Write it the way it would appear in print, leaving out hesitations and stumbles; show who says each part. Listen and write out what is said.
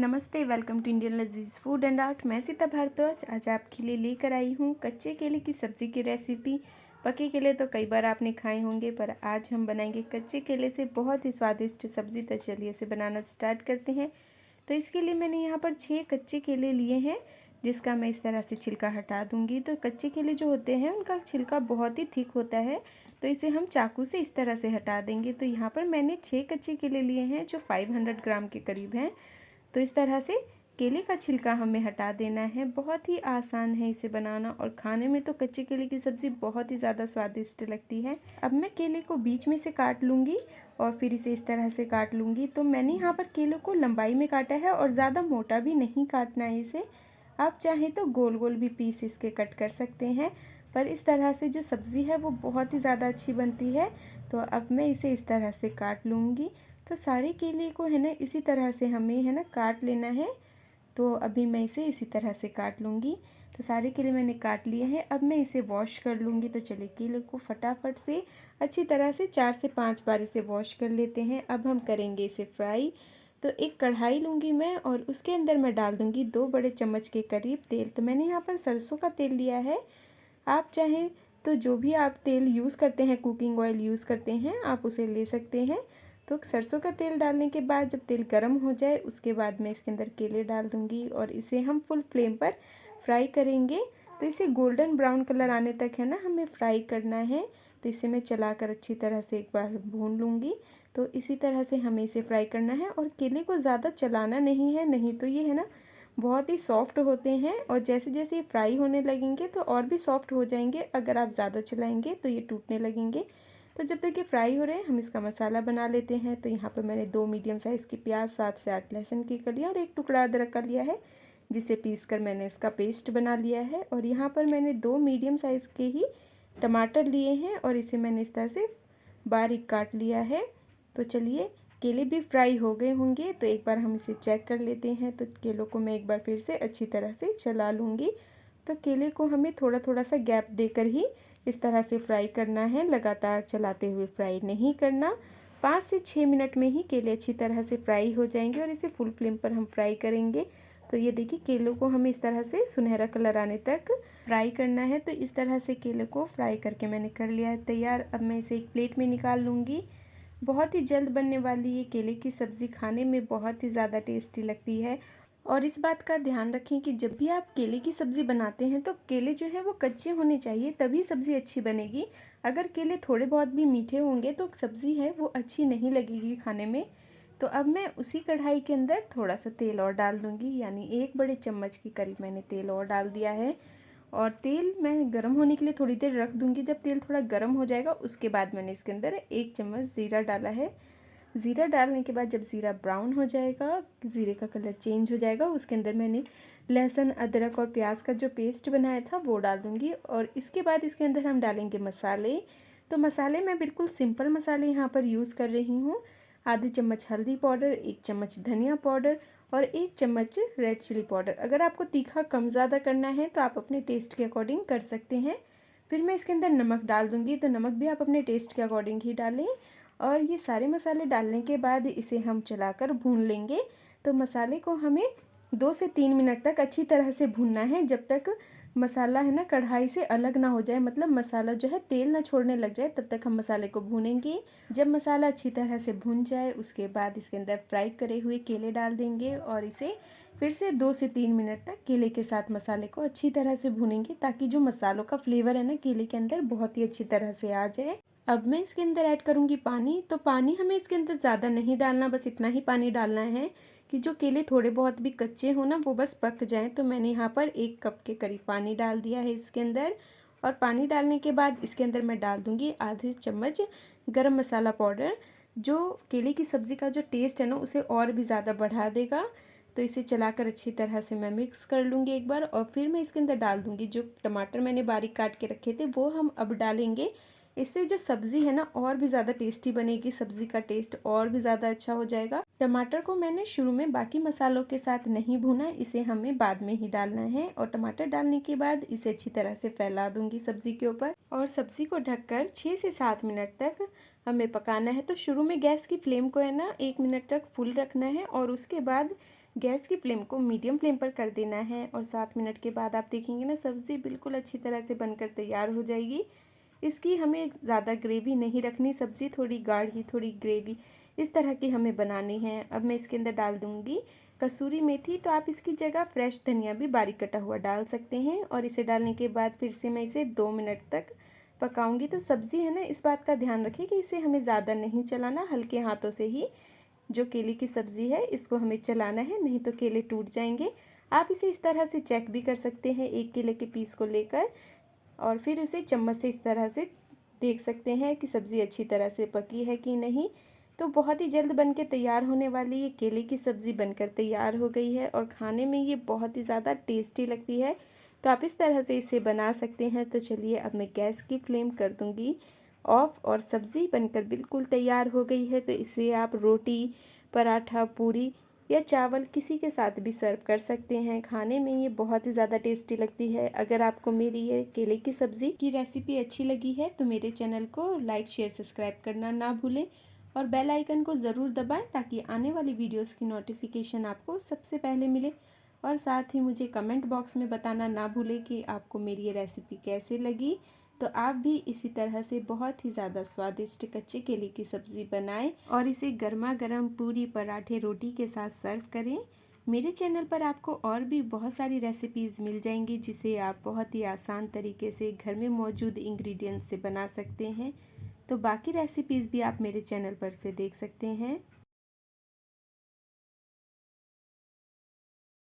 Speaker 1: नमस्ते, welcome to Indian लजीज food and art. मैं सीता भारद्वाज आज आपके लिए लेकर आई हूँ कच्चे केले की सब्ज़ी की रेसिपी। पके केले तो कई बार आपने खाए होंगे, पर आज हम बनाएंगे कच्चे केले से बहुत ही स्वादिष्ट सब्ज़ी। तो चलिए इसे बनाना स्टार्ट करते हैं। तो इसके लिए मैंने यहाँ पर 6 कच्चे केले लिए हैं, जिसका मैं इस तरह से छिलका हटा दूँगी। तो कच्चे केले जो होते हैं उनका छिलका बहुत ही थिक होता है, तो इसे हम चाकू से इस तरह से हटा देंगे। तो यहाँ पर मैंने 6 कच्चे केले लिए हैं जो 500 ग्राम के करीब हैं। तो इस तरह से केले का छिलका हमें हटा देना है। बहुत ही आसान है इसे बनाना, और खाने में तो कच्चे केले की सब्ज़ी बहुत ही ज़्यादा स्वादिष्ट लगती है। अब मैं केले को बीच में से काट लूँगी और फिर इसे इस तरह से काट लूँगी। तो मैंने यहाँ पर केले को लंबाई में काटा है और ज़्यादा मोटा भी नहीं काटना है इसे। आप चाहें तो गोल गोल भी पीस इसके कट कर सकते हैं, पर इस तरह से जो सब्ज़ी है वो बहुत ही ज़्यादा अच्छी बनती है। तो अब मैं इसे इस तरह से काट लूँगी। तो सारे केले को है ना इसी तरह से हमें है ना काट लेना है। तो अभी मैं इसे इसी तरह से काट लूँगी। तो सारे केले मैंने काट लिए हैं। अब मैं इसे वॉश कर लूँगी। तो चलिए केले को फटाफट से अच्छी तरह से 4 से 5 बार इसे वॉश कर लेते हैं। अब हम करेंगे इसे फ्राई। तो एक कढ़ाई लूँगी मैं और उसके अंदर मैं डाल दूँगी 2 बड़े चम्मच के करीब तेल। तो मैंने यहाँ पर सरसों का तेल लिया है। आप चाहें तो जो भी आप तेल यूज़ करते हैं, कुकिंग ऑयल यूज़ करते हैं, आप उसे ले सकते हैं। तो सरसों का तेल डालने के बाद जब तेल गर्म हो जाए उसके बाद मैं इसके अंदर केले डाल दूँगी और इसे हम फुल फ्लेम पर फ्राई करेंगे। तो इसे गोल्डन ब्राउन कलर आने तक है ना हमें फ्राई करना है। तो इसे मैं चलाकर अच्छी तरह से एक बार भून लूँगी। तो इसी तरह से हमें इसे फ्राई करना है और केले को ज़्यादा चलाना नहीं है, नहीं तो ये है ना बहुत ही सॉफ्ट होते हैं, और जैसे जैसे ये फ्राई होने लगेंगे तो और भी सॉफ्ट हो जाएंगे। अगर आप ज़्यादा चलाएंगे तो ये टूटने लगेंगे। तो जब तक ये फ्राई हो रहे हैं हम इसका मसाला बना लेते हैं। तो यहाँ पर मैंने 2 मीडियम साइज़ की प्याज, 7 से 8 लहसुन की कलियाँ और एक टुकड़ा अदरक का लिया है, जिसे पीस कर मैंने इसका पेस्ट बना लिया है। और यहाँ पर मैंने 2 मीडियम साइज़ के ही टमाटर लिए हैं और इसे मैंने इस तरह से बारीक काट लिया है। तो चलिए केले भी फ्राई हो गए होंगे, तो एक बार हम इसे चेक कर लेते हैं। तो केलों को मैं एक बार फिर से अच्छी तरह से चला लूँगी। तो केले को हमें थोड़ा थोड़ा सा गैप देकर ही इस तरह से फ्राई करना है, लगातार चलाते हुए फ्राई नहीं करना। 5 से 6 मिनट में ही केले अच्छी तरह से फ्राई हो जाएंगे और इसे फुल फ्लेम पर हम फ्राई करेंगे। तो ये देखिए केलों को हमें इस तरह से सुनहरा कलर आने तक फ्राई करना है। तो इस तरह से केले को फ्राई करके मैंने कर लिया है तैयार। अब मैं इसे एक प्लेट में निकाल लूँगी। बहुत ही जल्द बनने वाली ये केले की सब्ज़ी खाने में बहुत ही ज़्यादा टेस्टी लगती है। और इस बात का ध्यान रखें कि जब भी आप केले की सब्ज़ी बनाते हैं तो केले जो है वो कच्चे होने चाहिए, तभी सब्ज़ी अच्छी बनेगी। अगर केले थोड़े बहुत भी मीठे होंगे तो सब्ज़ी है वो अच्छी नहीं लगेगी खाने में। तो अब मैं उसी कढ़ाई के अंदर थोड़ा सा तेल और डाल दूँगी, यानी 1 बड़े चम्मच के करीब मैंने तेल और डाल दिया है। और तेल मैं गर्म होने के लिए थोड़ी देर रख दूँगी। जब तेल थोड़ा गर्म हो जाएगा उसके बाद मैंने इसके अंदर 1 चम्मच ज़ीरा डाला है। ज़ीरा डालने के बाद जब ज़ीरा ब्राउन हो जाएगा, ज़ीरे का कलर चेंज हो जाएगा, उसके अंदर मैंने लहसुन, अदरक और प्याज का जो पेस्ट बनाया था वो डाल दूँगी। और इसके बाद इसके अंदर हम डालेंगे मसाले। तो मसाले मैं बिल्कुल सिंपल मसाले यहाँ पर यूज़ कर रही हूँ। आधी चम्मच हल्दी पाउडर, 1 चम्मच धनिया पाउडर और 1 चम्मच रेड चिली पाउडर। अगर आपको तीखा कम ज़्यादा करना है तो आप अपने टेस्ट के अकॉर्डिंग कर सकते हैं। फिर मैं इसके अंदर नमक डाल दूँगी। तो नमक भी आप अपने टेस्ट के अकॉर्डिंग ही डालें। और ये सारे मसाले डालने के बाद इसे हम चलाकर भून लेंगे। तो मसाले को हमें 2 से 3 मिनट तक अच्छी तरह से भूनना है, जब तक मसाला है ना कढ़ाई से अलग ना हो जाए, मतलब मसाला जो है तेल ना छोड़ने लग जाए, तब तक हम मसाले को भूनेंगे। जब मसाला अच्छी तरह से भून जाए उसके बाद इसके अंदर फ्राई करे हुए केले डाल देंगे और इसे फिर से 2 से 3 मिनट तक केले के साथ मसाले को अच्छी तरह से भूनेंगे, ताकि जो मसालों का फ्लेवर है ना केले के अंदर बहुत ही अच्छी तरह से आ जाए। अब मैं इसके अंदर ऐड करूँगी पानी। तो पानी हमें इसके अंदर ज़्यादा नहीं डालना, बस इतना ही पानी डालना है कि जो केले थोड़े बहुत भी कच्चे हो ना वो बस पक जाएं। तो मैंने यहाँ पर 1 कप के करीब पानी डाल दिया है इसके अंदर। और पानी डालने के बाद इसके अंदर मैं डाल दूँगी आधे चम्मच गरम मसाला पाउडर, जो केले की सब्ज़ी का जो टेस्ट है ना उसे और भी ज़्यादा बढ़ा देगा। तो इसे चलाकर अच्छी तरह से मैं मिक्स कर लूँगी एक बार, और फिर मैं इसके अंदर डाल दूँगी जो टमाटर मैंने बारीक काट के रखे थे वो हम अब डालेंगे। इससे जो सब्ज़ी है ना और भी ज़्यादा टेस्टी बनेगी, सब्ज़ी का टेस्ट और भी ज़्यादा अच्छा हो जाएगा। टमाटर को मैंने शुरू में बाकी मसालों के साथ नहीं भूना, इसे हमें बाद में ही डालना है। और टमाटर डालने के बाद इसे अच्छी तरह से फैला दूंगी सब्ज़ी के ऊपर, और सब्ज़ी को ढककर 6 से 7 मिनट तक हमें पकाना है। तो शुरू में गैस की फ्लेम को है ना 1 मिनट तक फुल रखना है, और उसके बाद गैस की फ्लेम को मीडियम फ्लेम पर कर देना है और 7 मिनट के बाद आप देखेंगे ना सब्ज़ी बिल्कुल अच्छी तरह से बनकर तैयार हो जाएगी। इसकी हमें ज़्यादा ग्रेवी नहीं रखनी, सब्ज़ी थोड़ी गाढ़ी थोड़ी ग्रेवी इस तरह की हमें बनानी है। अब मैं इसके अंदर डाल दूँगी कसूरी मेथी, तो आप इसकी जगह फ्रेश धनिया भी बारीक कटा हुआ डाल सकते हैं। और इसे डालने के बाद फिर से मैं इसे 2 मिनट तक पकाऊंगी। तो सब्ज़ी है ना, इस बात का ध्यान रखें कि इसे हमें ज़्यादा नहीं चलाना, हल्के हाथों से ही जो केले की सब्ज़ी है इसको हमें चलाना है, नहीं तो केले टूट जाएंगे। आप इसे इस तरह से चेक भी कर सकते हैं एक केले के पीस को लेकर, और फिर उसे चम्मच से इस तरह से देख सकते हैं कि सब्ज़ी अच्छी तरह से पकी है कि नहीं। तो बहुत ही जल्द बन के तैयार होने वाली ये केले की सब्ज़ी बनकर तैयार हो गई है और खाने में ये बहुत ही ज़्यादा टेस्टी लगती है। तो आप इस तरह से इसे बना सकते हैं। तो चलिए अब मैं गैस की फ्लेम कर दूँगी ऑफ और सब्ज़ी बनकर बिल्कुल तैयार हो गई है। तो इसे आप रोटी, पराठा, पूरी या चावल किसी के साथ भी सर्व कर सकते हैं। खाने में ये बहुत ही ज़्यादा टेस्टी लगती है। अगर आपको मेरी ये केले की सब्ज़ी की रेसिपी अच्छी लगी है तो मेरे चैनल को लाइक, शेयर, सब्सक्राइब करना ना भूलें और बेल आइकन को ज़रूर दबाएं ताकि आने वाली वीडियोस की नोटिफिकेशन आपको सबसे पहले मिले। और साथ ही मुझे कमेंट बॉक्स में बताना ना भूलें कि आपको मेरी ये रेसिपी कैसे लगी। तो आप भी इसी तरह से बहुत ही ज़्यादा स्वादिष्ट कच्चे केले की सब्ज़ी बनाएं और इसे गर्मा गर्म पूरी, पराठे, रोटी के साथ सर्व करें। मेरे चैनल पर आपको और भी बहुत सारी रेसिपीज़ मिल जाएंगी जिसे आप बहुत ही आसान तरीके से घर में मौजूद इंग्रेडिएंट्स से बना सकते हैं। तो बाकी रेसिपीज़ भी आप मेरे चैनल पर से देख सकते हैं।